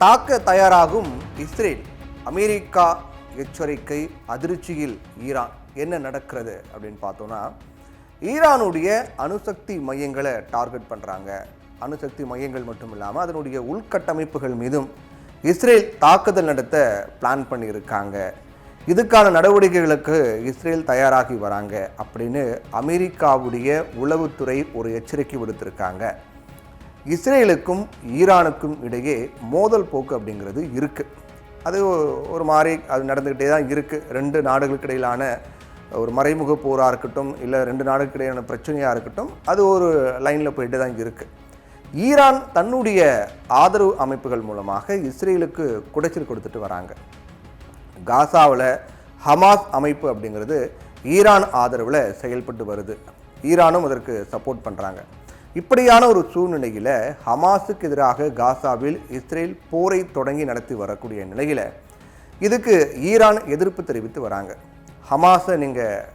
தாக்க தயாராகும் Israel. America எச்சரிக்கை, அதிர்ச்சியில் ஈரான். என்ன நடக்கிறது அப்படின்னு பார்த்தோன்னா, ஈரானுடைய அணுசக்தி மையங்களை டார்கெட் பண்ணுறாங்க. அணுசக்தி மையங்கள் மட்டும் இல்லாமல் அதனுடைய உள்கட்டமைப்புகள் மீதும் இஸ்ரேல் தாக்குதல் நடத்த பிளான் பண்ணியிருக்காங்க. இதுக்கான நடவடிக்கைகளுக்கு இஸ்ரேல் தயாராகி வராங்க அப்படின்னு அமெரிக்காவுடைய உளவுத்துறை ஒரு எச்சரிக்கை விடுத்திருக்காங்க. இஸ்ரேலுக்கும் ஈரானுக்கும் இடையே மோதல் போக்கு அப்படிங்கிறது இருக்குது. அது ஒரு மாதிரி அது நடந்துக்கிட்டே தான் இருக்குது. ரெண்டு நாடுகளுக்கு இடையிலான ஒரு மறைமுக போராக இருக்கட்டும், இல்லை ரெண்டு நாடுகளுக்கு இடையிலான பிரச்சனையாக இருக்கட்டும், அது ஒரு லைனில் போயிட்டு தான் இருக்குது. ஈரான் தன்னுடைய ஆதரவு அமைப்புகள் மூலமாக இஸ்ரேலுக்கு குடைச்சல் கொடுத்துட்டு வராங்க. காசாவில் ஹமாஸ் அமைப்பு அப்படிங்கிறது ஈரான் ஆதரவில் செயல்பட்டு வருது. ஈரானும் அதற்கு சப்போர்ட் பண்ணுறாங்க. இப்படியான ஒரு சூழ்நிலையில் ஹமாஸுக்கு எதிராக காசாவில் இஸ்ரேல் போரை தொடங்கி நடத்தி வரக்கூடிய நிலையில் இதுக்கு ஈரான் எதிர்ப்பு தெரிவித்து வராங்க. ஹமாஸை நீங்கள்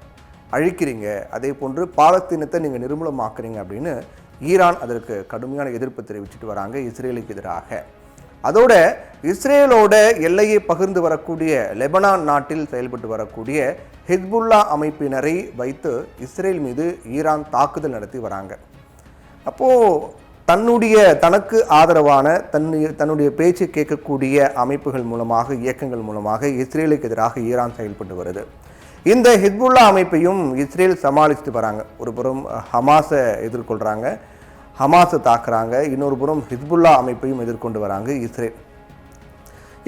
அழிக்கிறீங்க, அதே போன்று பாலஸ்தீனத்தை நீங்கள் நிர்மூலமாக்குறீங்க அப்படின்னு ஈரான் அதற்கு கடுமையான எதிர்ப்பு தெரிவிச்சுட்டு வராங்க இஸ்ரேலுக்கு எதிராக. அதோட இஸ்ரேலோட எல்லையை பகிர்ந்து வரக்கூடிய லெபனான் நாட்டில் செயல்பட்டு வரக்கூடிய ஹிஸ்புல்லா அமைப்பினரை வைத்து இஸ்ரேல் மீது ஈரான் தாக்குதல் நடத்தி வராங்க. அப்போது தனக்கு ஆதரவான தன்னுடைய பேச்சு கேட்கக்கூடிய அமைப்புகள் மூலமாக, இயக்கங்கள் மூலமாக இஸ்ரேலுக்கு எதிராக ஈரான் செயல்பட்டு வருது. இந்த ஹிஸ்புல்லா அமைப்பையும் இஸ்ரேல் சமாளிச்சுட்டு வராங்க. ஒரு புறம் ஹமாஸை எதிர்கொள்கிறாங்க, ஹமாஸை தாக்குறாங்க, இன்னொரு புறம் ஹிஸ்புல்லா அமைப்பையும் எதிர்கொண்டு வராங்க இஸ்ரேல்.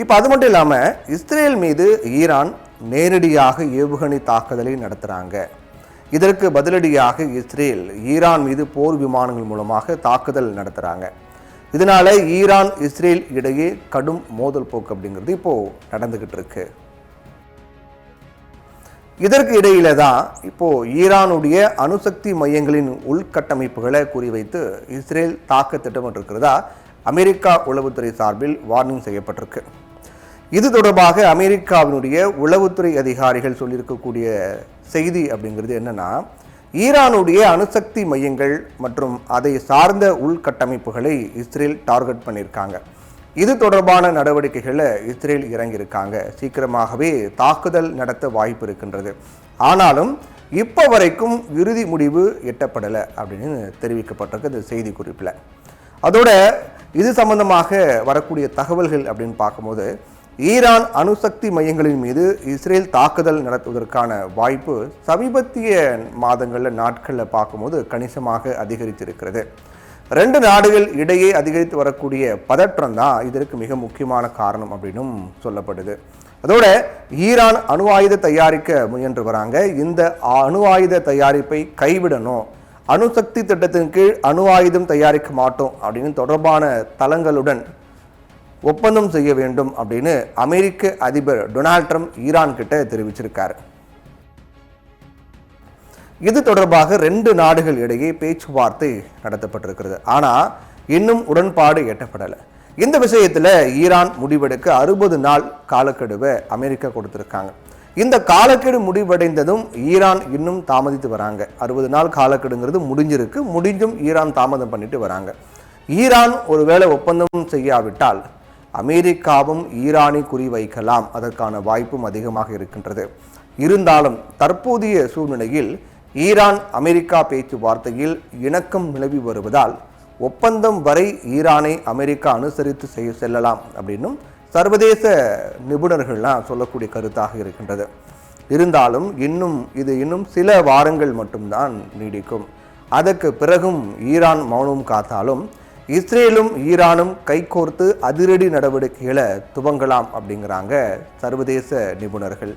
இப்போ அது மட்டும் இல்லாமல் இஸ்ரேல் மீது ஈரான் நேரடியாக ஏவுகணை தாக்குதலை நடத்துகிறாங்க. இதற்கு பதிலடியாக இஸ்ரேல் ஈரான் மீது போர் விமானங்கள் மூலமாக தாக்குதல் நடத்துகிறாங்க. இதனால ஈரான் இஸ்ரேல் இடையே கடும் மோதல் போக்கு அப்படிங்கிறது இப்போது நடந்துக்கிட்டு இருக்கு. இதற்கு இடையில தான் இப்போது ஈரானுடைய அணுசக்தி மையங்களின் உள்கட்டமைப்புகளை குறிவைத்து இஸ்ரேல் தாக்க திட்டமிட்டிருக்கிறதா அமெரிக்கா உளவுத்துறை சார்பில் வார்னிங் செய்யப்பட்டிருக்கு. இது தொடர்பாக அமெரிக்காவினுடைய உளவுத்துறை அதிகாரிகள் சொல்லியிருக்கக்கூடிய செய்தி அப்படிங்கிறது என்னன்னா, ஈரானுடைய அணுசக்தி மையங்கள் மற்றும் அதை சார்ந்த உள்கட்டமைப்புகளை இஸ்ரேல் டார்கெட் பண்ணியிருக்காங்க. இது தொடர்பான நடவடிக்கைகளை இஸ்ரேல் இறங்கியிருக்காங்க. சீக்கிரமாகவே தாக்குதல் நடத்த வாய்ப்பு இருக்கின்றது. ஆனாலும் இப்போ வரைக்கும் இறுதி முடிவு எட்டப்படலை அப்படின்னு தெரிவிக்கப்பட்டிருக்கு இந்த செய்தி குறிப்பில். அதோட இது சம்பந்தமாக வரக்கூடிய தகவல்கள் அப்படின்னு பார்க்கும்போது, ஈரான் அணுசக்தி மையங்களின் மீது இஸ்ரேல் தாக்குதல் நடத்துவதற்கான வாய்ப்பு சமீபத்திய மாதங்களில் நாட்களில் பார்க்கும்போது கணிசமாக அதிகரித்திருக்கிறது. ரெண்டு நாடுகள் இடையே அதிகரித்து வரக்கூடிய பதற்றம் தான் இதற்கு மிக முக்கியமான காரணம் அப்படின்னும் சொல்லப்படுது. அதோட ஈரான் அணு ஆயுத தயாரிக்க முயன்று வராங்க. இந்த அணு ஆயுத தயாரிப்பை கைவிடணும், அணுசக்தி திட்டத்தின் கீழ் அணு ஆயுதம் தயாரிக்க மாட்டோம் அப்படின்னு தொடர்பான தளங்களுடன் ஒப்பந்தம் செய்ய வேண்டும் அப்படின்னு அமெரிக்க அதிபர் டொனால்ட் ட்ரம்ப் ஈரான் கிட்ட தெரிவிச்சிருக்காரு. இது தொடர்பாக ரெண்டு நாடுகள் இடையே பேச்சுவார்த்தை நடத்தப்பட்டிருக்கிறது. ஆனால் இன்னும் உடன்பாடு எட்டப்படலை. இந்த விஷயத்தில் ஈரான் முடிவெடுக்க 60 நாள் காலக்கெடுவை அமெரிக்கா கொடுத்துருக்காங்க. இந்த காலக்கெடு முடிவடைந்ததும் ஈரான் இன்னும் தாமதித்து வராங்க. 60 நாள் காலக்கெடுங்கிறது முடிஞ்சும் ஈரான் தாமதம் பண்ணிட்டு வராங்க. ஈரான் ஒருவேளை ஒப்பந்தம் செய்யாவிட்டால் அமெரிக்காவும் ஈரானை குறிவைக்கலாம். அதற்கான வாய்ப்பும் அதிகமாக இருக்கின்றது. இருந்தாலும் தற்போதைய சூழ்நிலையில் ஈரான் அமெரிக்கா பேச்சுவார்த்தையில் இணக்கம் நிலவி வருவதால் ஒப்பந்தம் வரை ஈரானை அமெரிக்கா அனுசரித்து செல்லலாம் அப்படின்னும் சர்வதேச நிபுணர்கள்லாம் சொல்லக்கூடிய கருத்தாக இருக்கின்றது. இருந்தாலும் இன்னும் சில வாரங்கள் மட்டும்தான் நீடிக்கும். அதற்கு பிறகும் ஈரான் மௌனம் காத்தாலும் இஸ்ரேலும் ஈரானும் கைகோர்த்து அதிரடி நடவடிக்கைகளை துவங்கலாம் அப்படிங்கிறாங்க சர்வதேச நிபுணர்கள்.